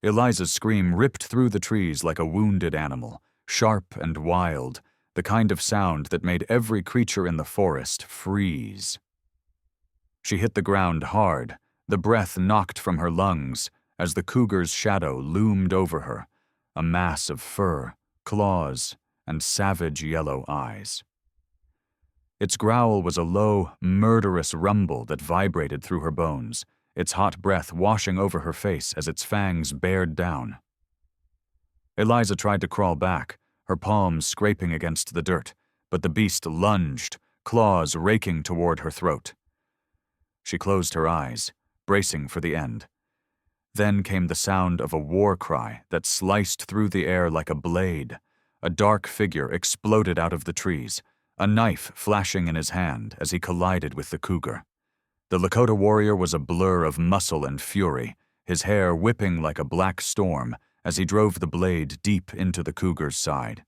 Eliza's scream ripped through the trees like a wounded animal, sharp and wild, the kind of sound that made every creature in the forest freeze. She hit the ground hard, the breath knocked from her lungs as the cougar's shadow loomed over her, a mass of fur, claws, and savage yellow eyes. Its growl was a low, murderous rumble that vibrated through her bones, its hot breath washing over her face as its fangs bared down. Eliza tried to crawl back, her palms scraping against the dirt, but the beast lunged, claws raking toward her throat. She closed her eyes, bracing for the end. Then came the sound of a war cry that sliced through the air like a blade. A dark figure exploded out of the trees, a knife flashing in his hand as he collided with the cougar. The Lakota warrior was a blur of muscle and fury, his hair whipping like a black storm as he drove the blade deep into the cougar's side.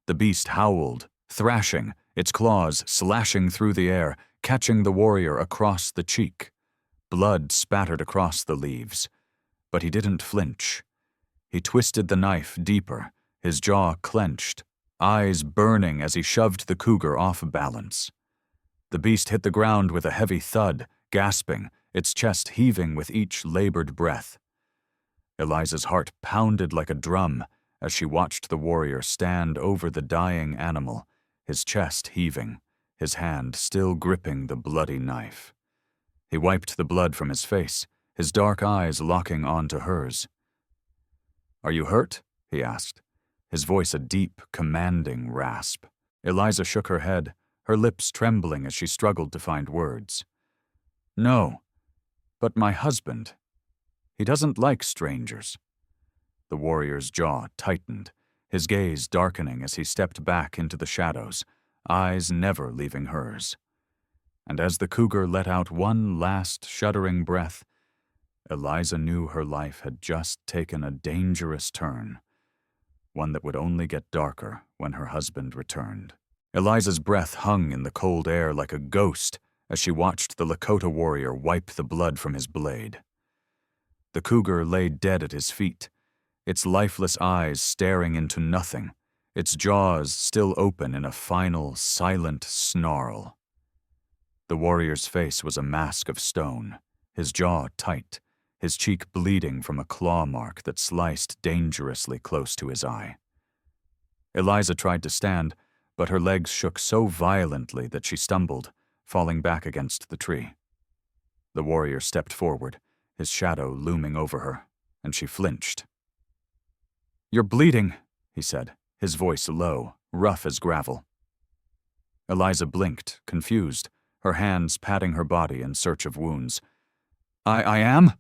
The beast howled, thrashing, its claws slashing through the air, catching the warrior across the cheek. Blood spattered across the leaves, but he didn't flinch. He twisted the knife deeper, his jaw clenched, eyes burning as he shoved the cougar off balance. The beast hit the ground with a heavy thud, gasping, its chest heaving with each labored breath. Eliza's heart pounded like a drum as she watched the warrior stand over the dying animal, his chest heaving, his hand still gripping the bloody knife. He wiped the blood from his face, his dark eyes locking onto hers. "Are you hurt?" he asked, his voice a deep, commanding rasp. Eliza shook her head, her lips trembling as she struggled to find words. "No, but my husband. He doesn't like strangers." The warrior's jaw tightened, his gaze darkening as he stepped back into the shadows, eyes never leaving hers. And as the cougar let out one last shuddering breath, Eliza knew her life had just taken a dangerous turn, one that would only get darker when her husband returned. Eliza's breath hung in the cold air like a ghost as she watched the Lakota warrior wipe the blood from his blade. The cougar lay dead at his feet, its lifeless eyes staring into nothing, its jaws still open in a final, silent snarl. The warrior's face was a mask of stone, his jaw tight, his cheek bleeding from a claw mark that sliced dangerously close to his eye. Eliza tried to stand, but her legs shook so violently that she stumbled, falling back against the tree. The warrior stepped forward, his shadow looming over her, and she flinched. "You're bleeding," he said, his voice low, rough as gravel. Eliza blinked, confused, her hands patting her body in search of wounds. I am?"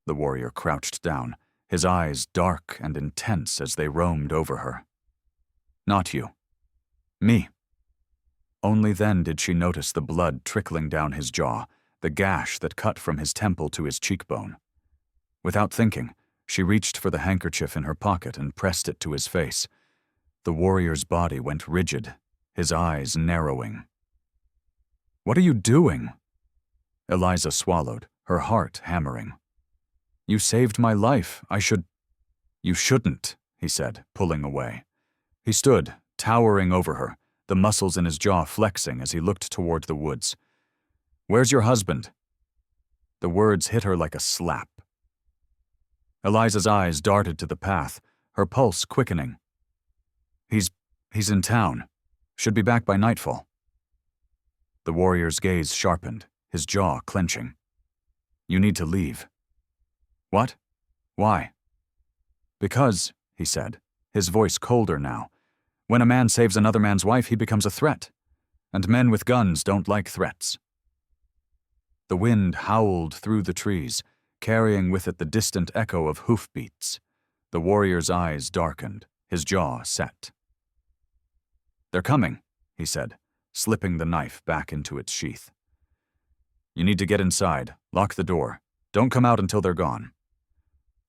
The warrior crouched down, his eyes dark and intense as they roamed over her. "Not you. Me." Only then did she notice the blood trickling down his jaw, the gash that cut from his temple to his cheekbone. Without thinking, she reached for the handkerchief in her pocket and pressed it to his face. The warrior's body went rigid, his eyes narrowing. "What are you doing?" Eliza swallowed, her heart hammering. "You saved my life. You shouldn't," he said, pulling away. He stood, towering over her, the muscles in his jaw flexing as he looked toward the woods. "Where's your husband?" The words hit her like a slap. Eliza's eyes darted to the path, her pulse quickening. He's in town. Should be back by nightfall." The warrior's gaze sharpened, his jaw clenching. "You need to leave." "What? Why?" "Because," he said, his voice colder now, "when a man saves another man's wife, he becomes a threat. And men with guns don't like threats." The wind howled through the trees, carrying with it the distant echo of hoofbeats. The warrior's eyes darkened, his jaw set. "They're coming," he said, slipping the knife back into its sheath. "You need to get inside, lock the door. Don't come out until they're gone."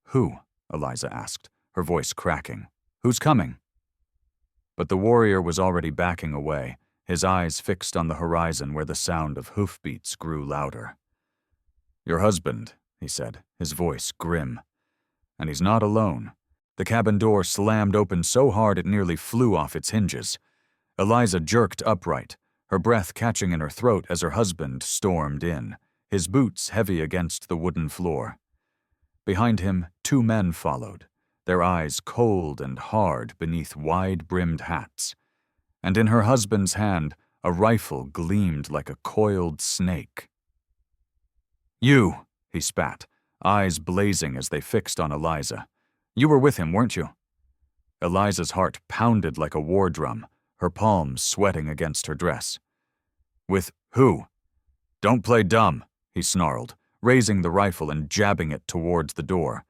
"Who?" Eliza asked, her voice cracking. "Who's coming?" But the warrior was already backing away, his eyes fixed on the horizon where the sound of hoofbeats grew louder. "Your husband," he said, his voice grim. And he's not alone. The cabin door slammed open so hard it nearly flew off its hinges. Eliza jerked upright, her breath catching in her throat as her husband stormed in, his boots heavy against the wooden floor. Behind him, 2 men followed, their eyes cold and hard beneath wide-brimmed hats. And in her husband's hand, a rifle gleamed like a coiled snake. "You," he spat, eyes blazing as they fixed on Eliza. "You were with him, weren't you?" Eliza's heart pounded like a war drum, her palms sweating against her dress. "With who?" "Don't play dumb," he snarled, raising the rifle and jabbing it towards the door.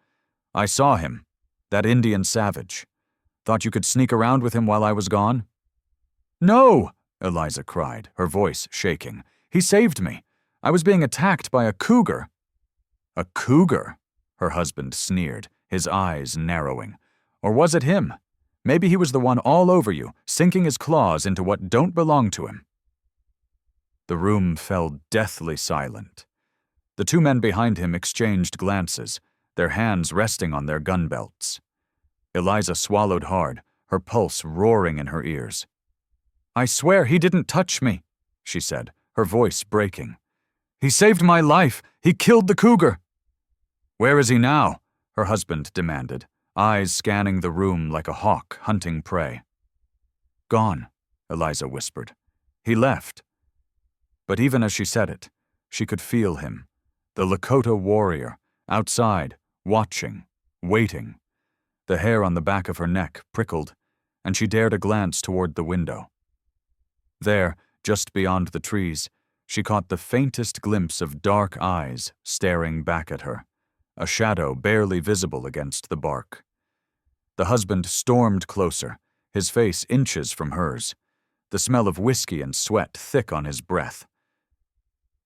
"I saw him. That Indian savage. Thought you could sneak around with him while I was gone?" "No!" Eliza cried, her voice shaking. "He saved me. I was being attacked by a cougar." "A cougar?" her husband sneered, his eyes narrowing. "Or was it him? Maybe he was the one all over you, sinking his claws into what don't belong to him." The room fell deathly silent. The 2 men behind him exchanged glances, their hands resting on their gun belts. Eliza swallowed hard, her pulse roaring in her ears. "I swear he didn't touch me," she said, her voice breaking. "He saved my life. He killed the cougar." "Where is he now?" her husband demanded, eyes scanning the room like a hawk hunting prey. "Gone," Eliza whispered. "He left." But even as she said it, she could feel him, the Lakota warrior, outside, watching, waiting. The hair on the back of her neck prickled, and she dared a glance toward the window. There, just beyond the trees, she caught the faintest glimpse of dark eyes staring back at her, a shadow barely visible against the bark. The husband stormed closer, his face inches from hers, the smell of whiskey and sweat thick on his breath.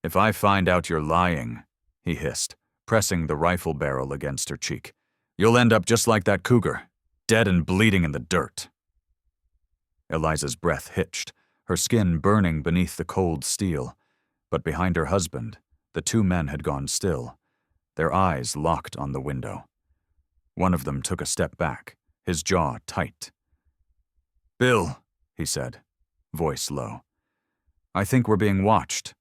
"If I find out you're lying," he hissed, pressing the rifle barrel against her cheek, "you'll end up just like that cougar, dead and bleeding in the dirt." Eliza's breath hitched, her skin burning beneath the cold steel, but behind her husband, the 2 men had gone still, their eyes locked on the window. One of them took a step back, his jaw tight. "Bill," he said, voice low, "I think we're being watched."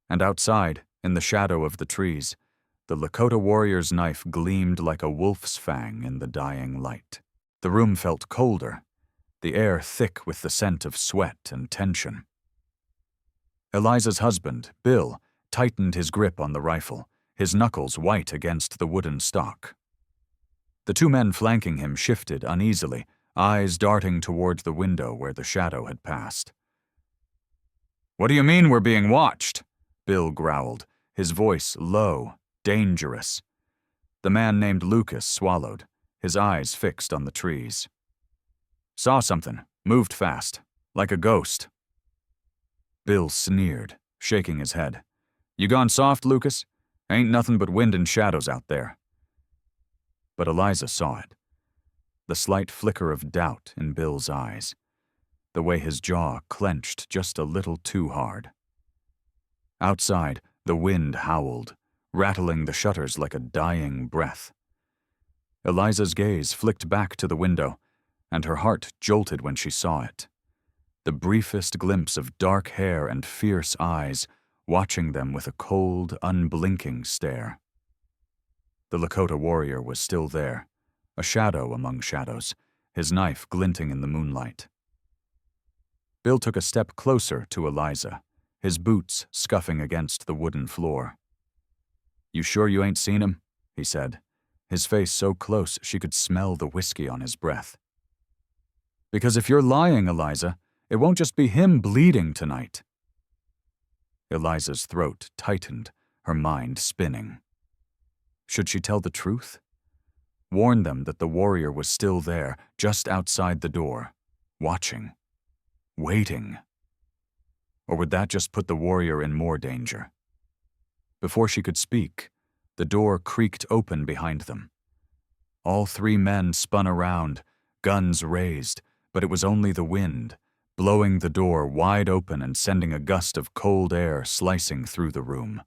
And outside, in the shadow of the trees, the Lakota warrior's knife gleamed like a wolf's fang in the dying light. The room felt colder, the air thick with the scent of sweat and tension. Eliza's husband, Bill, tightened his grip on the rifle, his knuckles white against the wooden stock. The 2 men flanking him shifted uneasily, eyes darting toward the window where the shadow had passed. "What do you mean we're being watched?" Bill growled, his voice low, dangerous. The man named Lucas swallowed, his eyes fixed on the trees. "Saw something, moved fast, like a ghost." Bill sneered, shaking his head. "You gone soft, Lucas? Ain't nothing but wind and shadows out there." But Eliza saw it. The slight flicker of doubt in Bill's eyes, the way his jaw clenched just a little too hard. Outside, the wind howled, rattling the shutters like a dying breath. Eliza's gaze flicked back to the window, and her heart jolted when she saw it. The briefest glimpse of dark hair and fierce eyes, watching them with a cold, unblinking stare. The Lakota warrior was still there, a shadow among shadows, his knife glinting in the moonlight. Bill took a step closer to Eliza, his boots scuffing against the wooden floor. "You sure you ain't seen him?" he said, his face so close she could smell the whiskey on his breath. "Because if you're lying, Eliza, it won't just be him bleeding tonight." Eliza's throat tightened, her mind spinning. Should she tell the truth? Warn them that the warrior was still there, just outside the door, watching, waiting? Or would that just put the warrior in more danger? Before she could speak, the door creaked open behind them. All 3 men spun around, guns raised, but it was only the wind, blowing the door wide open and sending a gust of cold air slicing through the room.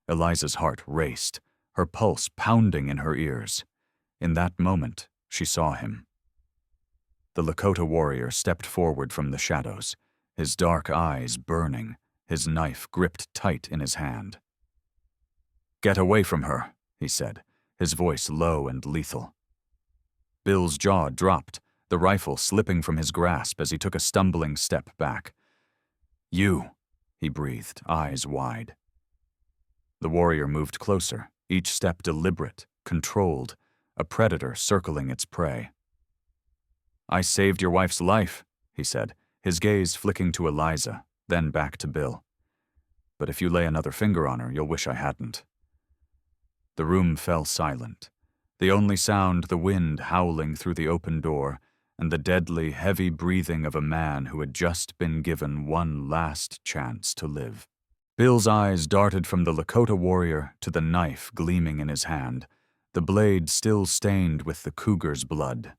Eliza's heart raced, her pulse pounding in her ears. In that moment, she saw him. The Lakota warrior stepped forward from the shadows, his dark eyes burning, his knife gripped tight in his hand. "Get away from her," he said, his voice low and lethal. Bill's jaw dropped, the rifle slipping from his grasp as he took a stumbling step back. "You," he breathed, eyes wide. The warrior moved closer, each step deliberate, controlled, a predator circling its prey. "I saved your wife's life," he said, his gaze flicking to Eliza, then back to Bill. "But if you lay another finger on her, you'll wish I hadn't." The room fell silent, the only sound the wind howling through the open door and the deadly, heavy breathing of a man who had just been given one last chance to live. Bill's eyes darted from the Lakota warrior to the knife gleaming in his hand, the blade still stained with the Cougar's blood.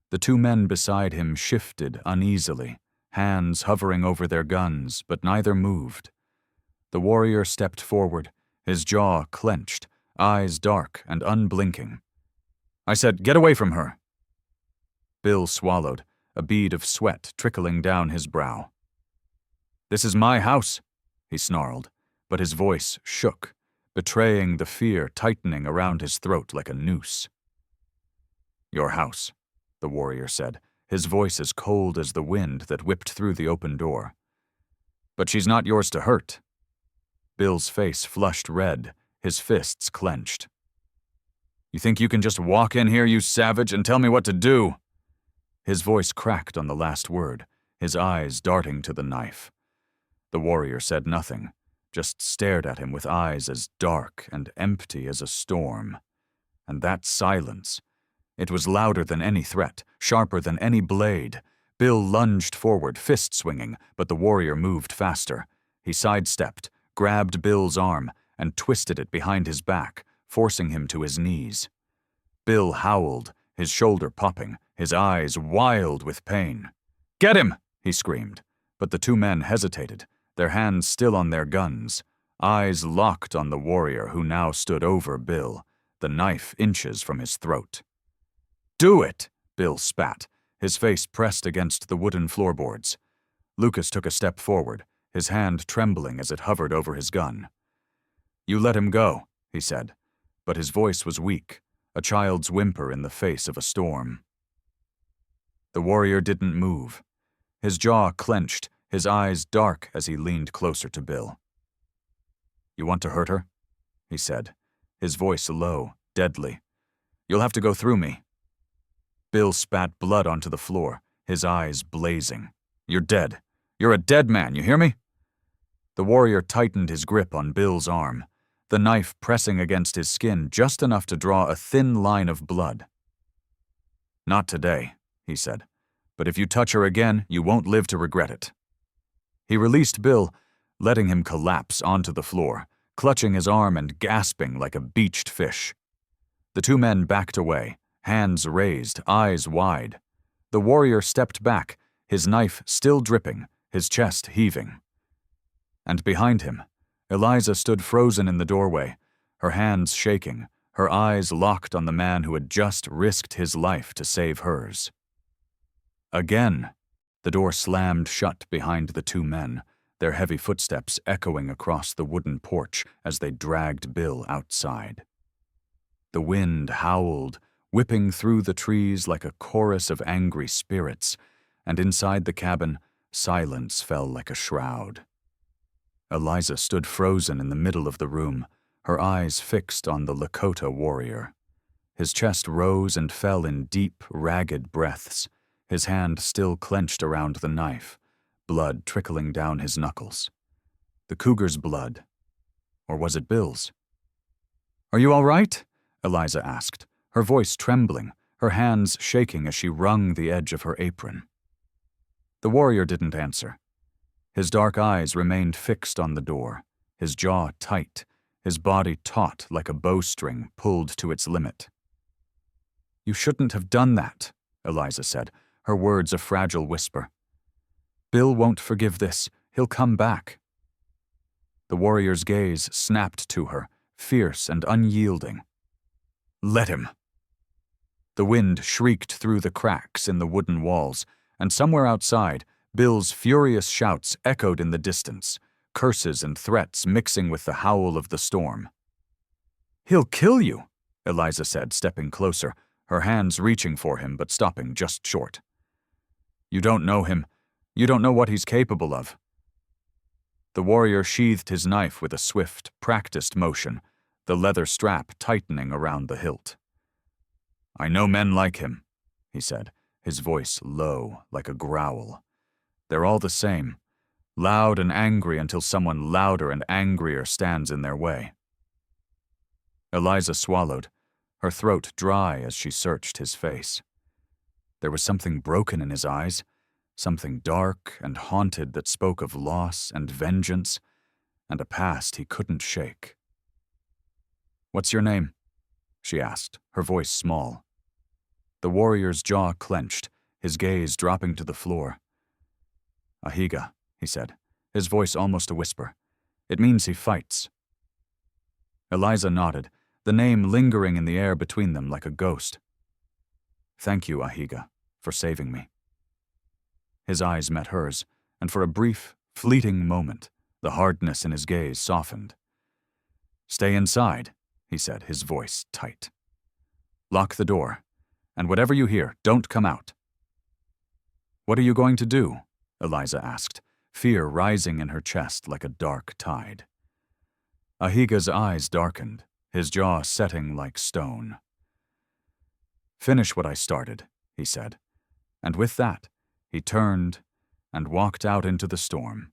The two men beside him shifted uneasily, hands hovering over their guns, but neither moved. The warrior stepped forward, his jaw clenched, eyes dark and unblinking. "I said, get away from her." Bill swallowed, a bead of sweat trickling down his brow. "This is my house," he snarled, but his voice shook, betraying the fear tightening around his throat like a noose. "Your house," the warrior said, his voice as cold as the wind that whipped through the open door. "But she's not yours to hurt." Bill's face flushed red, his fists clenched. "You think you can just walk in here, you savage, and tell me what to do?" His voice cracked on the last word, his eyes darting to the knife. The warrior said nothing, just stared at him with eyes as dark and empty as a storm. And that silence, it was louder than any threat, sharper than any blade. Bill lunged forward, fist swinging, but the warrior moved faster. He sidestepped, grabbed Bill's arm, and twisted it behind his back, forcing him to his knees. Bill howled, his shoulder popping, his eyes wild with pain. "Get him!" he screamed, but the two men hesitated, their hands still on their guns, eyes locked on the warrior who now stood over Bill, the knife inches from his throat. "Do it!" Bill spat, his face pressed against the wooden floorboards. Lucas took a step forward, his hand trembling as it hovered over his gun. "You let him go," he said, but his voice was weak, a child's whimper in the face of a storm. The warrior didn't move. His jaw clenched, his eyes dark as he leaned closer to Bill. "You want to hurt her?" he said, his voice low, deadly. "You'll have to go through me." Bill spat blood onto the floor, his eyes blazing. "You're dead. You're a dead man, you hear me?" The warrior tightened his grip on Bill's arm, the knife pressing against his skin just enough to draw a thin line of blood. "Not today," he said, "but if you touch her again, you won't live to regret it." He released Bill, letting him collapse onto the floor, clutching his arm and gasping like a beached fish. The two men backed away, hands raised, eyes wide. The warrior stepped back, his knife still dripping, his chest heaving. And behind him, Eliza stood frozen in the doorway, her hands shaking, her eyes locked on the man who had just risked his life to save hers. Again, the door slammed shut behind the two men, their heavy footsteps echoing across the wooden porch as they dragged Bill outside. The wind howled, whipping through the trees like a chorus of angry spirits, and inside the cabin, silence fell like a shroud. Eliza stood frozen in the middle of the room, her eyes fixed on the Lakota warrior. His chest rose and fell in deep, ragged breaths, his hand still clenched around the knife, blood trickling down his knuckles. The Cougar's blood. Or was it Bill's? "Are you all right?" Eliza asked, her voice trembling, her hands shaking as she wrung the edge of her apron. The warrior didn't answer. His dark eyes remained fixed on the door, his jaw tight, his body taut like a bowstring pulled to its limit. "You shouldn't have done that," Eliza said, her words a fragile whisper. "Bill won't forgive this. He'll come back." The warrior's gaze snapped to her, fierce and unyielding. "Let him!" The wind shrieked through the cracks in the wooden walls, and somewhere outside, Bill's furious shouts echoed in the distance, curses and threats mixing with the howl of the storm. "He'll kill you," Eliza said, stepping closer, her hands reaching for him but stopping just short. "You don't know him. You don't know what he's capable of." The warrior sheathed his knife with a swift, practiced motion, the leather strap tightening around the hilt. "I know men like him," he said, his voice low, like a growl. "They're all the same, loud and angry until someone louder and angrier stands in their way." Eliza swallowed, her throat dry as she searched his face. There was something broken in his eyes, something dark and haunted that spoke of loss and vengeance, and a past he couldn't shake. "What's your name?" she asked, her voice small. The warrior's jaw clenched, his gaze dropping to the floor. "Ahiga," he said, his voice almost a whisper. "It means he fights." Eliza nodded, the name lingering in the air between them like a ghost. "Thank you, Ahiga, for saving me." His eyes met hers, and for a brief, fleeting moment, the hardness in his gaze softened. "Stay inside," he said, his voice tight. "Lock the door, and whatever you hear, don't come out." "What are you going to do?" Eliza asked, fear rising in her chest like a dark tide. Ahiga's eyes darkened, his jaw setting like stone. "Finish what I started," he said, and with that, he turned and walked out into the storm,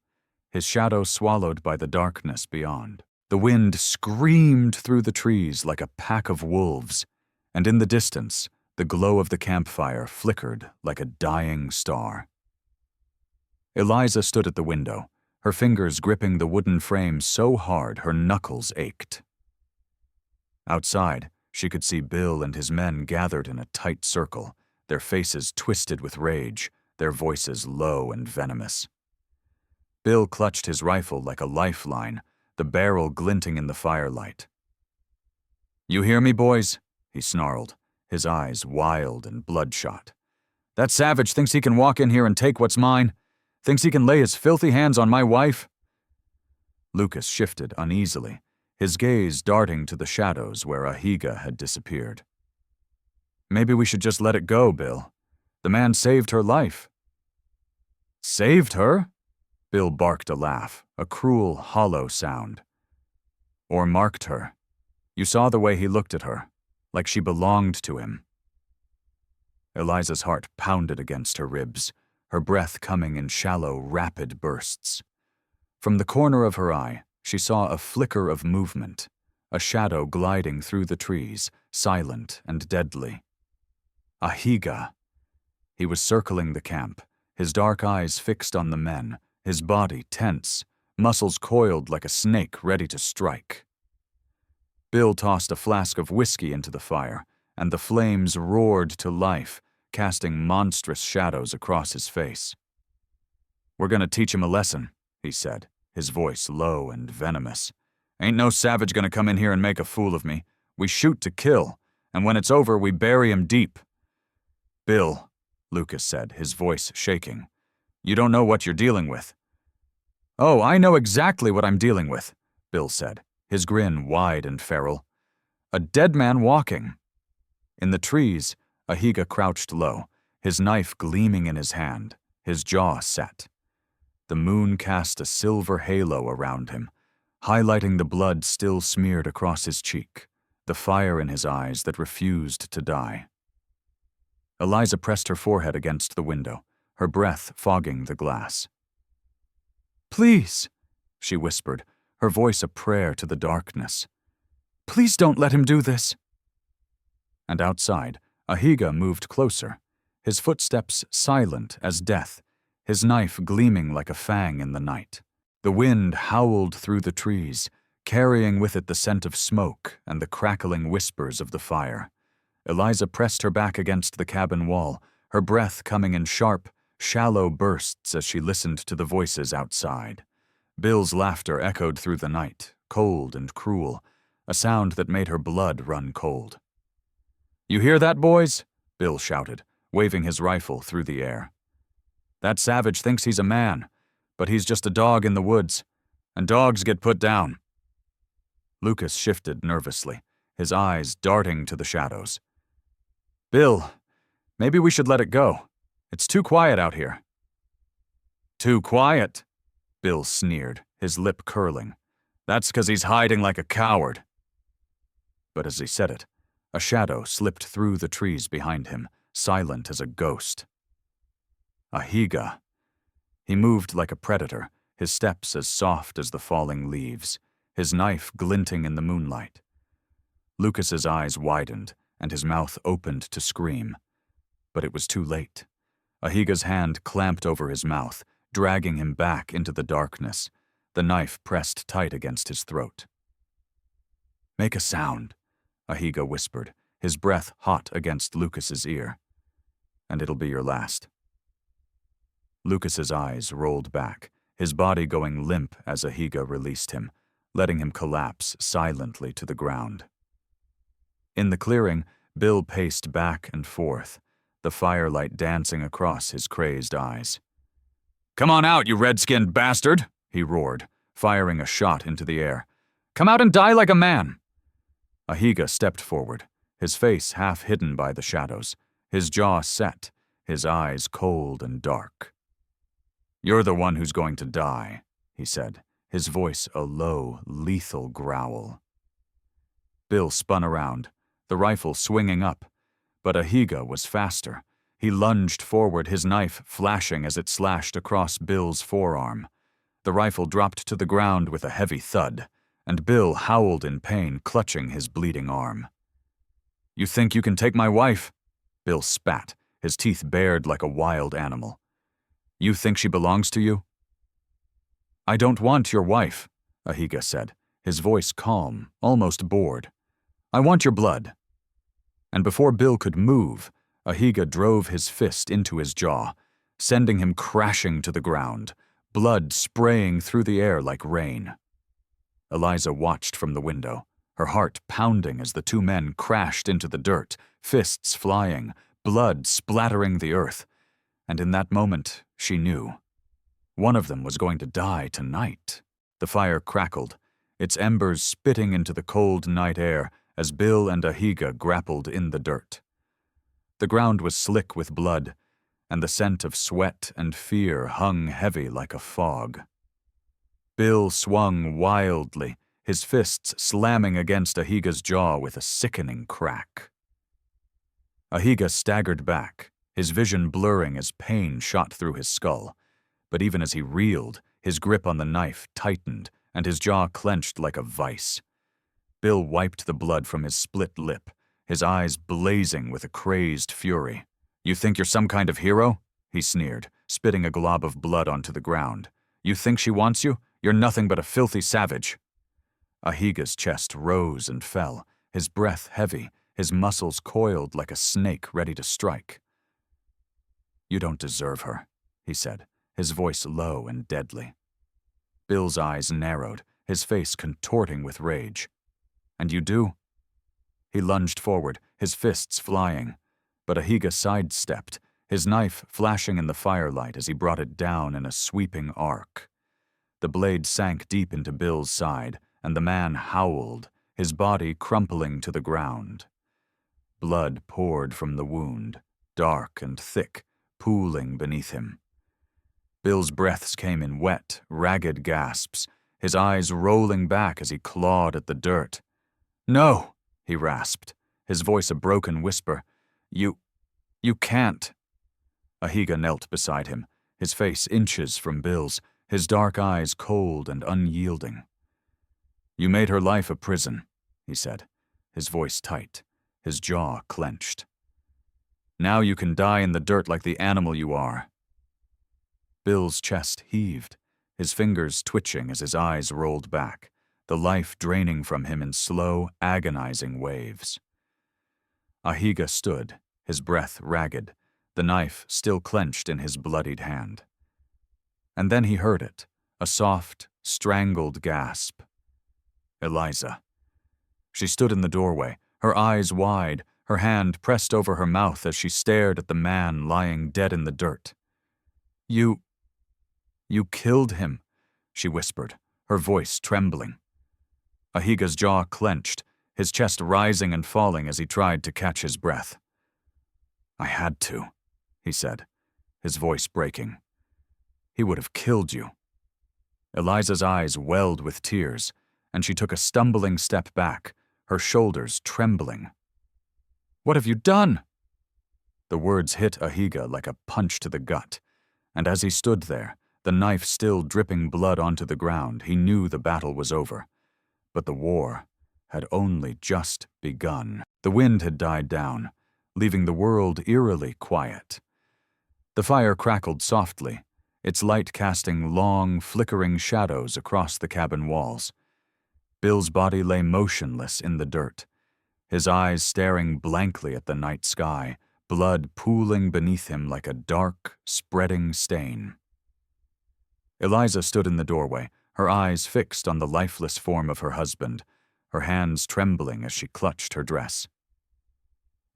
his shadow swallowed by the darkness beyond. The wind screamed through the trees like a pack of wolves, and in the distance, the glow of the campfire flickered like a dying star. Eliza stood at the window, her fingers gripping the wooden frame so hard her knuckles ached. Outside, she could see Bill and his men gathered in a tight circle, their faces twisted with rage, their voices low and venomous. Bill clutched his rifle like a lifeline, the barrel glinting in the firelight. "You hear me, boys?" he snarled, his eyes wild and bloodshot. "That savage thinks he can walk in here and take what's mine? Thinks he can lay his filthy hands on my wife?" Lucas shifted uneasily, his gaze darting to the shadows where Ahiga had disappeared. "Maybe we should just let it go, Bill. The man saved her life." "Saved her?" Bill barked a laugh, a cruel, hollow sound. "Or marked her. You saw the way he looked at her, like she belonged to him." Eliza's heart pounded against her ribs, her breath coming in shallow, rapid bursts. From the corner of her eye, she saw a flicker of movement, a shadow gliding through the trees, silent and deadly. Ahiga! He was circling the camp, his dark eyes fixed on the men, his body tense, muscles coiled like a snake ready to strike. Bill tossed a flask of whiskey into the fire, and the flames roared to life, casting monstrous shadows across his face. "We're gonna teach him a lesson," he said, his voice low and venomous. "Ain't no savage gonna come in here and make a fool of me. We shoot to kill, and when it's over, we bury him deep." "Bill," Lucas said, his voice shaking, "you don't know what you're dealing with." "Oh, I know exactly what I'm dealing with," Bill said, his grin wide and feral. "A dead man walking." In the trees, Ahiga crouched low, his knife gleaming in his hand, his jaw set. The moon cast a silver halo around him, highlighting the blood still smeared across his cheek, the fire in his eyes that refused to die. Eliza pressed her forehead against the window, her breath fogging the glass. "Please," she whispered, her voice a prayer to the darkness. "Please don't let him do this." And outside, Ahiga moved closer, his footsteps silent as death, his knife gleaming like a fang in the night. The wind howled through the trees, carrying with it the scent of smoke and the crackling whispers of the fire. Eliza pressed her back against the cabin wall, her breath coming in sharp, shallow bursts as she listened to the voices outside. Bill's laughter echoed through the night, cold and cruel, a sound that made her blood run cold. "You hear that, boys?" Bill shouted, waving his rifle through the air. "That savage thinks he's a man, but he's just a dog in the woods, and dogs get put down." Lucas shifted nervously, his eyes darting to the shadows. "Bill, maybe we should let it go. It's too quiet out here." "Too quiet?" Bill sneered, his lip curling. "That's 'cause he's hiding like a coward." But as he said it, a shadow slipped through the trees behind him, silent as a ghost. Ahiga. He moved like a predator, his steps as soft as the falling leaves, his knife glinting in the moonlight. Lucas's eyes widened, and his mouth opened to scream. But it was too late. Ahiga's hand clamped over his mouth, dragging him back into the darkness, the knife pressed tight against his throat. "Make a sound," Ahiga whispered, his breath hot against Lucas's ear. "And it'll be your last." Lucas's eyes rolled back, his body going limp as Ahiga released him, letting him collapse silently to the ground. In the clearing, Bill paced back and forth, the firelight dancing across his crazed eyes. "Come on out, you red-skinned bastard!" he roared, firing a shot into the air. "Come out and die like a man!" Ahiga stepped forward, his face half hidden by the shadows, his jaw set, his eyes cold and dark. "You're the one who's going to die," he said, his voice a low, lethal growl. Bill spun around, the rifle swinging up, but Ahiga was faster. He lunged forward, his knife flashing as it slashed across Bill's forearm. The rifle dropped to the ground with a heavy thud, and Bill howled in pain, clutching his bleeding arm. "You think you can take my wife?" Bill spat, his teeth bared like a wild animal. "You think she belongs to you?" "I don't want your wife," Ahiga said, his voice calm, almost bored. "I want your blood." And before Bill could move, Ahiga drove his fist into his jaw, sending him crashing to the ground, blood spraying through the air like rain. Eliza watched from the window, her heart pounding as the two men crashed into the dirt, fists flying, blood splattering the earth. And in that moment, she knew. One of them was going to die tonight. The fire crackled, its embers spitting into the cold night air as Bill and Ahiga grappled in the dirt. The ground was slick with blood, and the scent of sweat and fear hung heavy like a fog. Bill swung wildly, his fists slamming against Ahiga's jaw with a sickening crack. Ahiga staggered back, his vision blurring as pain shot through his skull. But even as he reeled, his grip on the knife tightened, and his jaw clenched like a vice. Bill wiped the blood from his split lip, his eyes blazing with a crazed fury. "You think you're some kind of hero?" he sneered, spitting a glob of blood onto the ground. "You think she wants you? You're nothing but a filthy savage." Ahiga's chest rose and fell, his breath heavy, his muscles coiled like a snake ready to strike. "You don't deserve her," he said, his voice low and deadly. Bill's eyes narrowed, his face contorting with rage. "And you do?" He lunged forward, his fists flying, but Ahiga sidestepped, his knife flashing in the firelight as he brought it down in a sweeping arc. The blade sank deep into Bill's side, and the man howled, his body crumpling to the ground. Blood poured from the wound, dark and thick, pooling beneath him. Bill's breaths came in wet, ragged gasps, his eyes rolling back as he clawed at the dirt. "No," he rasped, his voice a broken whisper. You can't." Ahiga knelt beside him, his face inches from Bill's, his dark eyes cold and unyielding. "You made her life a prison," he said, his voice tight, his jaw clenched. "Now you can die in the dirt like the animal you are." Bill's chest heaved, his fingers twitching as his eyes rolled back, the life draining from him in slow, agonizing waves. Ahiga stood, his breath ragged, the knife still clenched in his bloodied hand. And then he heard it, a soft, strangled gasp. Eliza. She stood in the doorway, her eyes wide, her hand pressed over her mouth as she stared at the man lying dead in the dirt. You killed him," she whispered, her voice trembling. Ahiga's jaw clenched, his chest rising and falling as he tried to catch his breath. "I had to," he said, his voice breaking. "He would have killed you." Eliza's eyes welled with tears, and she took a stumbling step back, her shoulders trembling. "What have you done?" The words hit Ahiga like a punch to the gut, and as he stood there, the knife still dripping blood onto the ground, he knew the battle was over. But the war had only just begun. The wind had died down, leaving the world eerily quiet. The fire crackled softly, its light casting long, flickering shadows across the cabin walls. Bill's body lay motionless in the dirt, his eyes staring blankly at the night sky, blood pooling beneath him like a dark, spreading stain. Eliza stood in the doorway, her eyes fixed on the lifeless form of her husband, her hands trembling as she clutched her dress.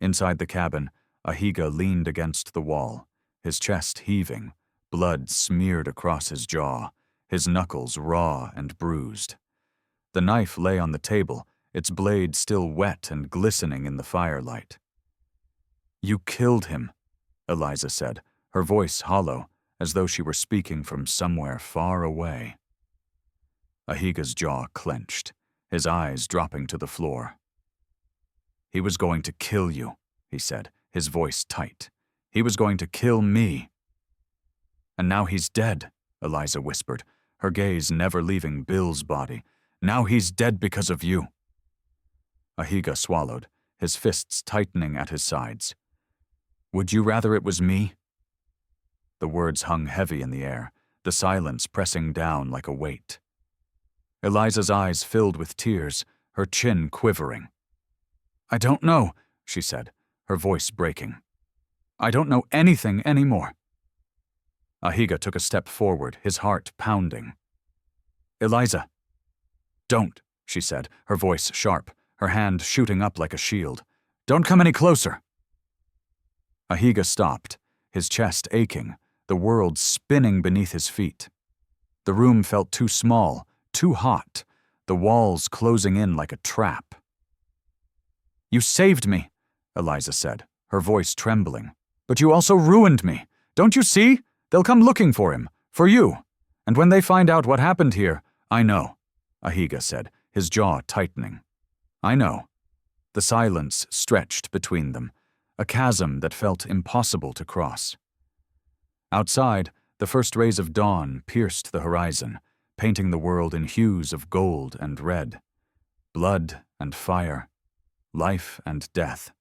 Inside the cabin, Ahiga leaned against the wall, his chest heaving, blood smeared across his jaw, his knuckles raw and bruised. The knife lay on the table, its blade still wet and glistening in the firelight. "You killed him," Eliza said, her voice hollow, as though she were speaking from somewhere far away. Ahiga's jaw clenched, his eyes dropping to the floor. "He was going to kill you," he said, his voice tight. "He was going to kill me." "And now he's dead," Eliza whispered, her gaze never leaving Bill's body. "Now he's dead because of you." Ahiga swallowed, his fists tightening at his sides. "Would you rather it was me?" The words hung heavy in the air, the silence pressing down like a weight. Eliza's eyes filled with tears, her chin quivering. "I don't know," she said, her voice breaking. "I don't know anything anymore." Ahiga took a step forward, his heart pounding. "Eliza." "Don't," she said, her voice sharp, her hand shooting up like a shield. "Don't come any closer." Ahiga stopped, his chest aching, the world spinning beneath his feet. The room felt too small, too hot, the walls closing in like a trap. "You saved me," Eliza said, her voice trembling. "But you also ruined me. Don't you see? They'll come looking for him, for you. And when they find out what happened here, I know," Ahiga said, his jaw tightening. "I know." The silence stretched between them, a chasm that felt impossible to cross. Outside, the first rays of dawn pierced the horizon, painting the world in hues of gold and red. Blood and fire, life and death.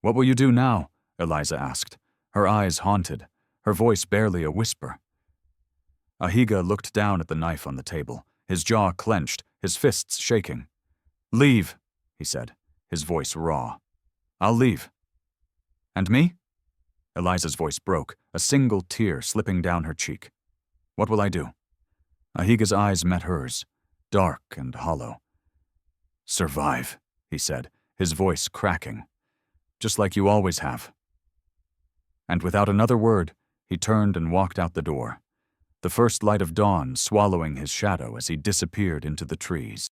"What will you do now?" Eliza asked, her eyes haunted, her voice barely a whisper. Ahiga looked down at the knife on the table, his jaw clenched, his fists shaking. "Leave," he said, his voice raw. "I'll leave." "And me?" Eliza's voice broke, a single tear slipping down her cheek. "What will I do?" Ahiga's eyes met hers, dark and hollow. "Survive," he said, his voice cracking. "Just like you always have." And without another word, he turned and walked out the door, the first light of dawn swallowing his shadow as he disappeared into the trees.